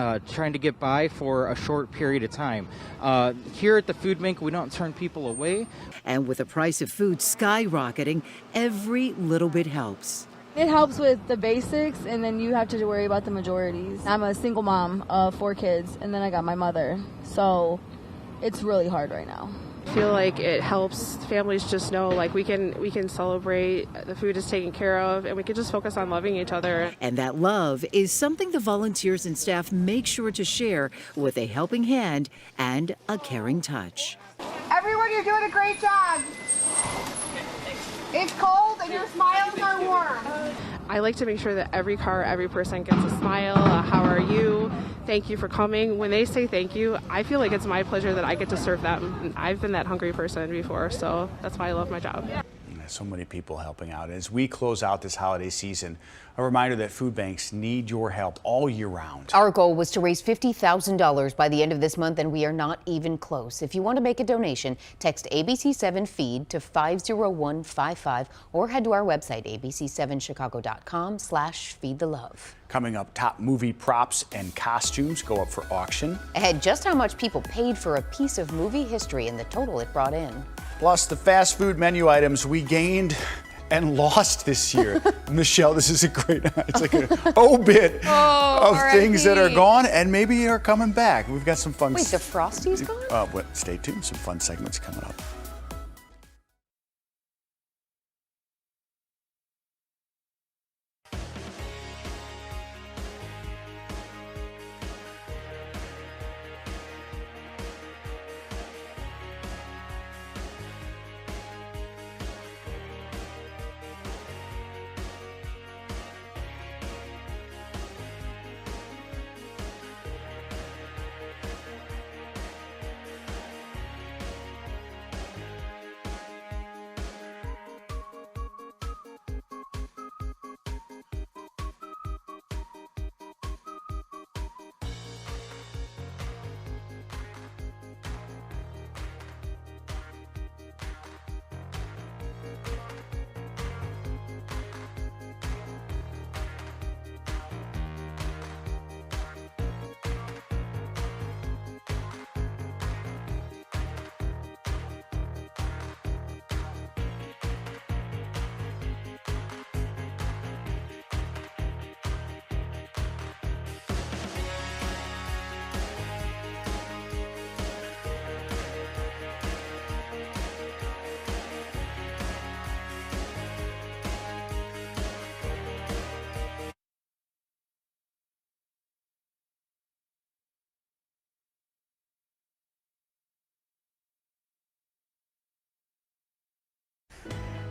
by for a short period of time. Here at the Food Bank, we don't turn people away. And with the price of food skyrocketing, every little bit helps. It helps with the basics, and then you have to worry about the majorities. I'm a single mom of 4 kids, and then I got my mother, so it's really hard right now. I feel like it helps families just know like we can celebrate, the food is taken care of, and we can just focus on loving each other. And that love is something the volunteers and staff make sure to share with a helping hand and a caring touch. Everyone, you're doing a great job. It's cold and your smiles are warm. I like to make sure that every car, every person gets a smile, how are you, thank you for coming. When they say thank you, I feel like it's my pleasure that I get to serve them. I've been that hungry person before, so that's why I love my job. So many people helping out. As we close out this holiday season, a reminder that food banks need your help all year round. Our goal was to raise $50,000 by the end of this month, and we are not even close. If you want to make a donation, text ABC7 FEED to 50155 or head to our website, abc7chicago.com/feedthelove. Coming up, top movie props and costumes go up for auction. Ahead, just how much people paid for a piece of movie history and the total it brought in. Plus, the fast food menu items we gained and lost this year. Michelle, this is a great, it's like an obit of things that are gone and maybe are coming back. We've got some fun. Wait, the Frosty's gone? Well, stay tuned, some fun segments coming up.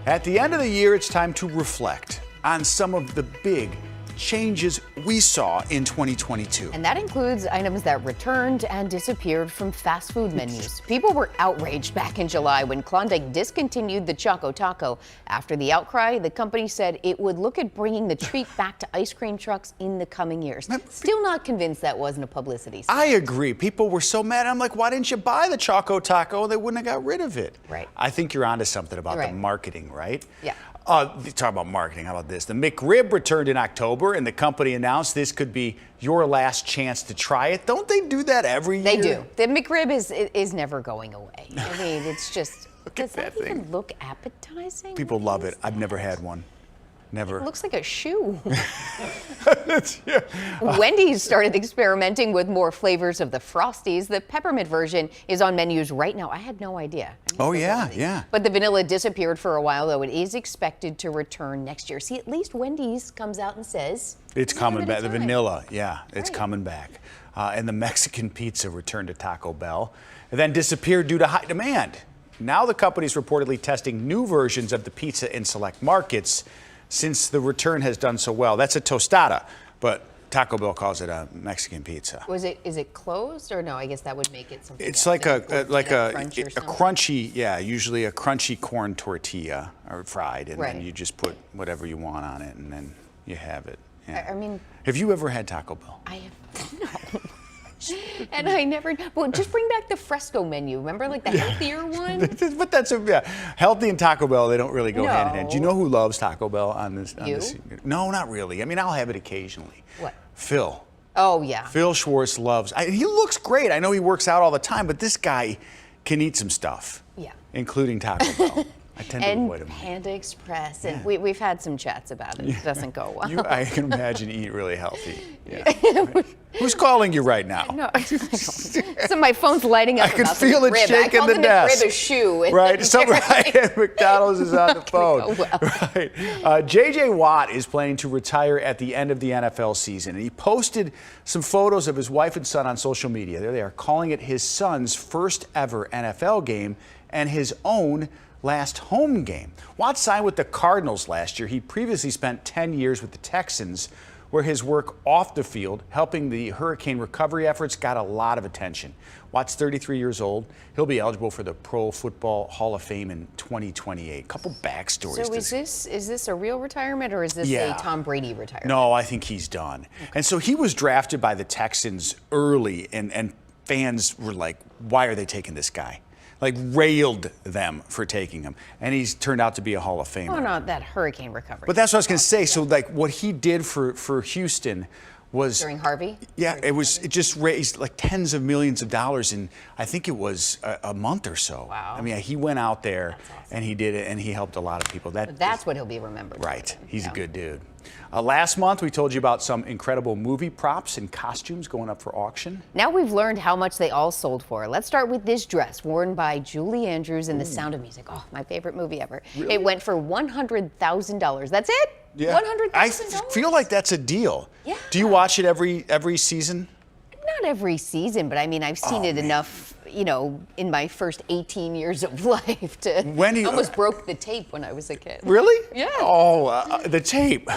At the end of the year, it's time to reflect on some of the big changes we saw in 2022. And that includes items that returned and disappeared from fast food menus. People were outraged back in July when Klondike discontinued the Choco Taco. After the outcry, the company said it would look at bringing the treat back to ice cream trucks in the coming years. Still not convinced that wasn't a publicity stunt. I agree. People were so mad. I'm like, why didn't you buy the Choco Taco? They wouldn't have got rid of it. Right. I think you're onto something about the marketing, right? Yeah. Talk about marketing. How about this? The McRib returned in October, and the company announced this could be your last chance to try it. Don't they do that every year? They do. The McRib is never going away. I mean, it's just, does that even look appetizing? People love it. I've never had one. Never. It looks like a shoe. Wendy's started experimenting with more flavors of the Frosties. The peppermint version is on menus right now. I had no idea. Oh, yeah, yeah. But the vanilla disappeared for a while, though it is expected to return next year. See, at least Wendy's comes out and says it's coming back. The vanilla, yeah, it's coming back. And the Mexican pizza returned to Taco Bell and then disappeared due to high demand. Now the company's reportedly testing new versions of the pizza in select markets since the return has done so well. That's a tostada, but Taco Bell calls it a Mexican pizza. Is it closed or no? I guess that would make it something. It's else. like a crunchy, yeah, usually a crunchy corn tortilla or fried, and then you just put whatever you want on it, and then you have it. Yeah. I mean, have you ever had Taco Bell? I have no. And I never. Well, just bring back the fresco menu. Remember, like the healthier one. But that's healthy and Taco Bell. They don't really go hand in hand. Do you know who loves Taco Bell on this? No, not really. I mean, I'll have it occasionally. What? Phil. Oh yeah. Phil Schwartz loves. He looks great. I know he works out all the time, but this guy can eat some stuff. Yeah. Including Taco Bell. I tend to avoid him. Panda Express, and we've had some chats about it. It doesn't go well. I can imagine you eat really healthy. Yeah. Who's calling you right now? No, so my phone's lighting up. I can feel it shaking the desk. I called the McRib a shoe. Right, McDonald's is on the phone. Right. J.J. Watt is planning to retire at the end of the NFL season, and he posted some photos of his wife and son on social media. There they are, calling it his son's first ever NFL game and his own last home game. Watt signed with the Cardinals last year. He previously spent 10 years with the Texans, where his work off the field, helping the hurricane recovery efforts, got a lot of attention. Watt's 33 years old. He'll be eligible for the Pro Football Hall of Fame in 2028. Couple backstories. So is this a real retirement, or is this a Tom Brady retirement? No, I think he's done. Okay. And so he was drafted by the Texans early, and fans were like, why are they taking this guy? Like, railed them for taking him. And he's turned out to be a Hall of Famer. Oh, no, that hurricane recovery. But that's what I was going to say. So, like, what he did for Houston was... During Harvey? Yeah, it just raised, like, tens of millions of dollars in, I think it was a month or so. Wow. I mean, he went out there, and he did it, and he helped a lot of people. That's what he'll be remembered. Right. He's a good dude. Last month, we told you about some incredible movie props and costumes going up for auction. Now we've learned how much they all sold for. Let's start with this dress worn by Julie Andrews in The Sound of Music. Oh, my favorite movie ever. Really? It went for $100,000. That's it? Yeah. $100,000? I feel like that's a deal. Yeah. Do you watch it every season? Not every season, but I mean, I've seen it enough, you know, in my first 18 years of life to almost broke the tape when I was a kid. Really? Yeah. Oh, the tape. Yeah,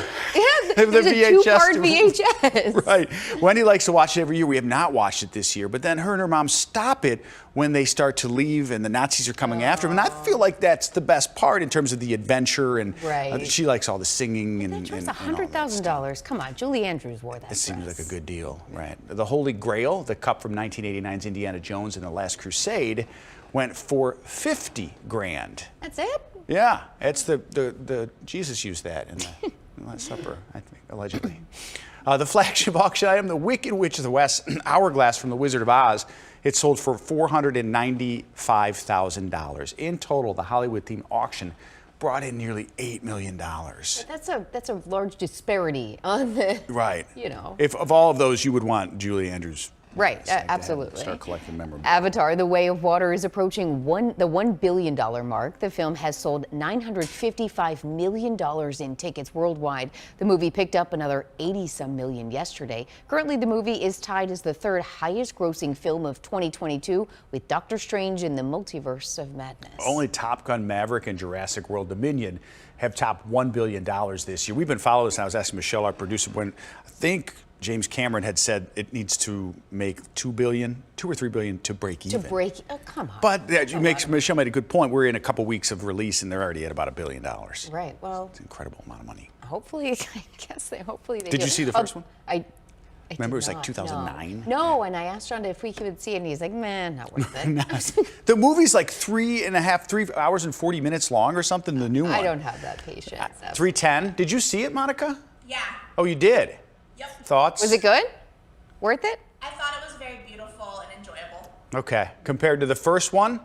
the there's a VHS. two-part VHS. Right. Wendy likes to watch it every year. We have not watched it this year, but then her and her mom stop it when they start to leave and the Nazis are coming after them. And I feel like that's the best part in terms of the adventure, and she likes all the singing and $100,000. Come on, Julie Andrews wore that. It seems like a good deal, right? The Holy Grail, the cup from 1989's Indiana Jones and the Last Crusade, went for $50,000. That's it? Yeah, it's the Jesus used that in the Last Supper, I think, allegedly. The flagship auction item, the Wicked Witch of the West hourglass from The Wizard of Oz, it sold for $495,000. In total, the Hollywood-themed auction brought in nearly $8 million. That's a large disparity on the, you know. If of all of those, you would want Julie Andrews. Right, absolutely. Start collecting memorabilia. Avatar: The Way of Water is approaching the $1 billion mark. The film has sold $955 million in tickets worldwide. The movie picked up another 80-some million yesterday. Currently, the movie is tied as the third highest grossing film of 2022, with Doctor Strange in the Multiverse of Madness. Only Top Gun: Maverick and Jurassic World Dominion have topped $1 billion this year. We've been following this, and I was asking Michelle, our producer, when I think James Cameron had said it needs to make $2 or $3 billion to break even. Oh, come on. But Michelle made a good point. We're in a couple weeks of release, and they're already at about $1 billion. Right. Well, it's an incredible amount of money. Hopefully, I guess hopefully they Did do. you see the first one? I remember it was like 2009. No, and I asked John if we could see it, and he's like, "Man, not worth it." The movie's like 3 hours and 40 minutes long or something. The new one. I don't have that patience. 3:10. Did you see it, Monica? Yeah. Oh, you did. Yep. Thoughts? Was it good? Worth it? I thought it was very beautiful and enjoyable. Okay. Compared to the first one?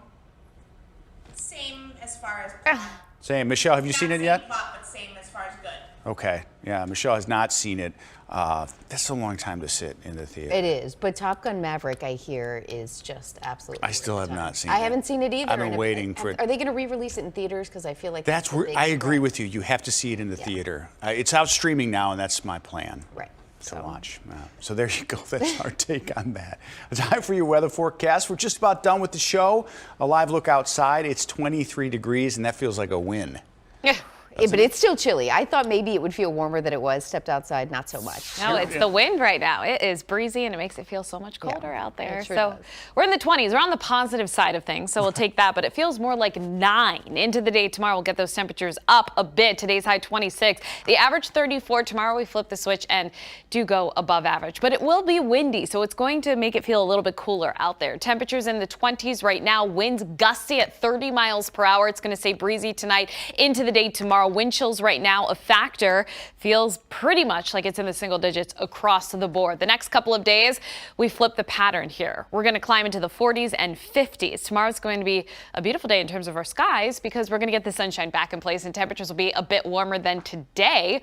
Same as far as plot. Same. Michelle, have you seen it yet? Plot, but same as far as good. Okay. Yeah, Michelle has not seen it. That's a long time to sit in the theater. It is, but Top Gun Maverick, I hear, is just absolutely. I still have not seen it. I haven't seen it either. I've been waiting for it. Are they going to re-release it in theaters? Because I feel like That's where I agree with you. You have to see it in the theater. It's out streaming now, and that's my plan. Right. To watch. So there you go. That's our take on that. Time for your weather forecast. We're just about done with the show. A live look outside. It's 23 degrees, and that feels like a win. Yeah. But it's still chilly. I thought maybe it would feel warmer than it was. Stepped outside, not so much. No, it's the wind right now. It is breezy and it makes it feel so much colder out there. It sure So does. we're in the 20s. We're on the positive side of things, so we'll take that. But it feels more like 9 into the day tomorrow. We'll get those temperatures up a bit. Today's high 26. The average 34. Tomorrow we flip the switch and do go above average. But it will be windy, so it's going to make it feel a little bit cooler out there. Temperatures in the 20s right now. Winds gusty at 30 miles per hour. It's going to stay breezy tonight into the day tomorrow. Wind chills right now a factor. Feels pretty much like it's in the single digits across the board. The next couple of days, we flip the pattern here. We're going to climb into the 40s and 50s. Tomorrow's going to be a beautiful day in terms of our skies because we're going to get the sunshine back in place and temperatures will be a bit warmer than today.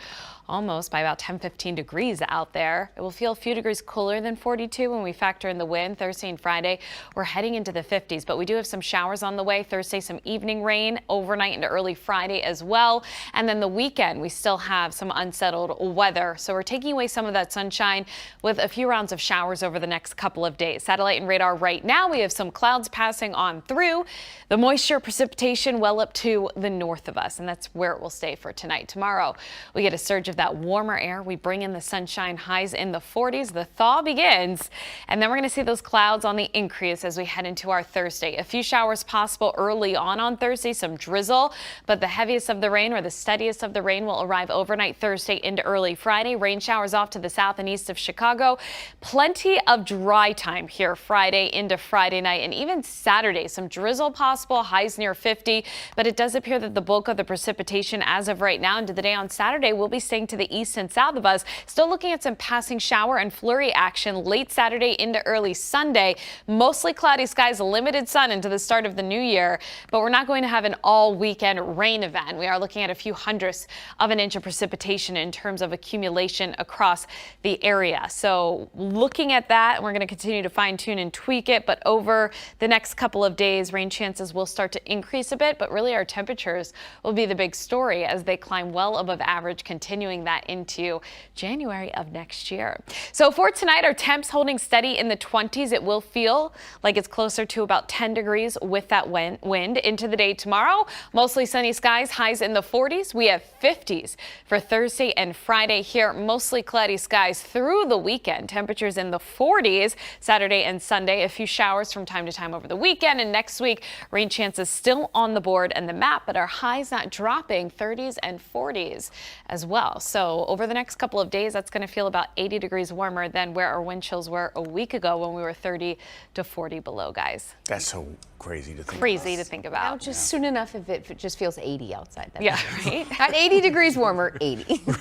Almost by about 10-15 degrees out there. It will feel a few degrees cooler than 42 when we factor in the wind. Thursday and Friday, we're heading into the 50s, but we do have some showers on the way. Thursday, some evening rain overnight into early Friday as well. And then the weekend, we still have some unsettled weather. So we're taking away some of that sunshine with a few rounds of showers over the next couple of days. Satellite and radar right now, we have some clouds passing on through. The moisture precipitation well up to the north of us, and that's where it will stay for tonight. Tomorrow, we get a surge of that warmer air. We bring in the sunshine, highs in the 40s. The thaw begins, and then we're going to see those clouds on the increase as we head into our Thursday. A few showers possible early on Thursday, some drizzle, but the heaviest of the rain or the steadiest of the rain will arrive overnight Thursday into early Friday. Rain showers off to the south and east of Chicago. Plenty of dry time here Friday into Friday night and even Saturday. Some drizzle possible, highs near 50, but it does appear that the bulk of the precipitation as of right now into the day on Saturday will be staying to the east and south of us. Still looking at some passing shower and flurry action late Saturday into early Sunday. Mostly cloudy skies, limited sun into the start of the new year, but we're not going to have an all weekend rain event. We are looking at a few hundredths of an inch of precipitation in terms of accumulation across the area. So looking at that, we're going to continue to fine tune and tweak it, but over the next couple of days, rain chances will start to increase a bit, but really our temperatures will be the big story as they climb well above average, continuing that into January of next year. So for tonight, our temps holding steady in the 20s. It will feel like it's closer to about 10 degrees with that wind into the day tomorrow. Mostly sunny skies, highs in the 40s. We have 50s for Thursday and Friday here. Mostly cloudy skies through the weekend. Temperatures in the 40s Saturday and Sunday. A few showers from time to time over the weekend. And next week, rain chances still on the board and the map, but our highs not dropping, 30s and 40s as well. So over the next couple of days, that's going to feel about 80 degrees warmer than where our wind chills were a week ago when we were 30 to 40 below, guys. That's so crazy to think Crazy to think about. Now, just soon enough if it just feels 80 outside. Right? At 80 degrees warmer, 80. We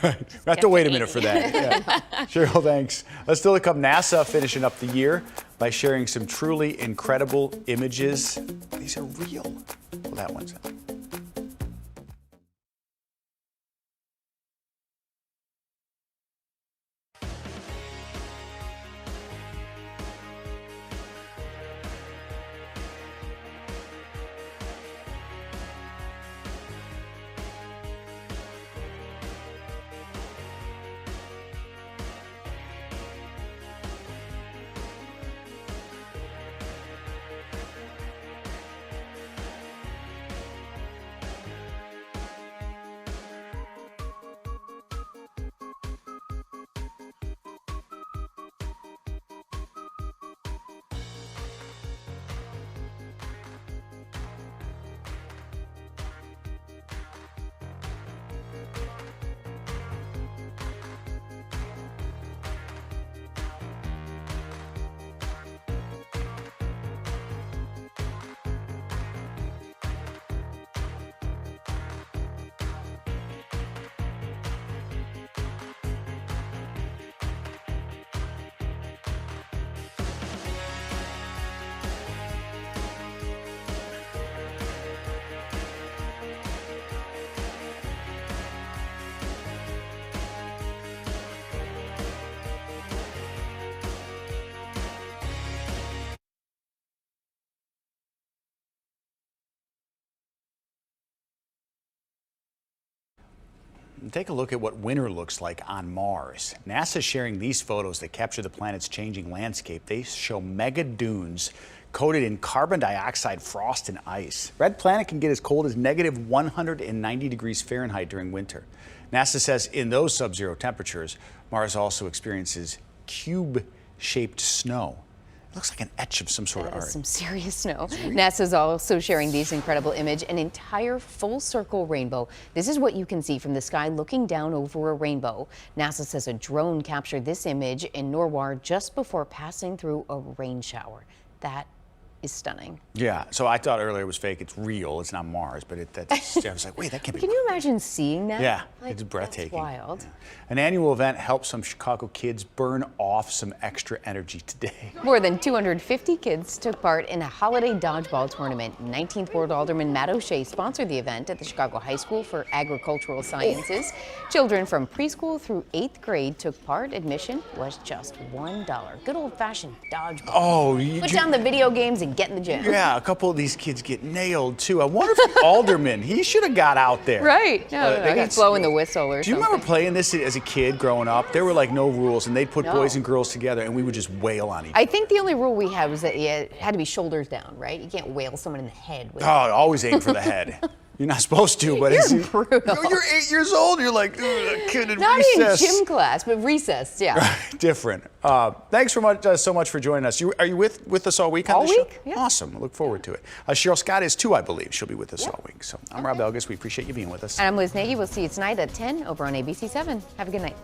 have to wait a minute for that. Yeah. Cheryl, thanks. Let's still come NASA finishing up the year by sharing some truly incredible images. These are real. Well, that one's out. Take a look at what winter looks like on Mars. NASA's sharing these photos that capture the planet's changing landscape. They show mega dunes coated in carbon dioxide, frost, and ice. Red Planet can get as cold as negative 190 degrees Fahrenheit during winter. NASA says in those sub-zero temperatures, Mars also experiences cube-shaped snow. It looks like an etch of some sort of art. Some serious snow. NASA's also sharing these incredible image, an entire full circle rainbow. This is what you can see from the sky looking down over a rainbow. NASA says a drone captured this image in Norwar just before passing through a rain shower. That is stunning. Yeah, so I thought earlier it was fake. It's real. It's not Mars, but I was like, wait, that can't be. Can you imagine seeing that? Yeah, like, it's breathtaking. That's wild. Yeah. An annual event helped some Chicago kids burn off some extra energy today. More than 250 kids took part in a holiday dodgeball tournament. 19th Ward Alderman Matt O'Shea sponsored the event at the Chicago High School for Agricultural Sciences. Children from preschool through 8th grade took part. Admission was just $1. Good old-fashioned dodgeball. Oh, Put down the video games and get in the gym. Yeah, a couple of these kids get nailed too. I wonder if the alderman, he should have got out there. Right. No, I got blowing the whistle or Do you something. remember playing this as a kid growing up? There were like no rules, and they'd put boys and girls together, and we would just wail on each other. I think the only rule we had was that it had to be shoulders down, right? You can't whale someone in the head with Always aim for the head. You're not supposed to, but You're brutal. You're 8 years old. You're like, a kid in Not recess. in gym class, but recess, yeah. Different. Thanks so much for joining us. Are you with us all week on All the show? week, yeah. Awesome. I look forward to it. Cheryl Scott is too, I believe. She'll be with us all week. So I'm Rob Elgis. We appreciate you being with us. And I'm Liz Nagy. We'll see you tonight at 10 over on ABC7. Have a good night.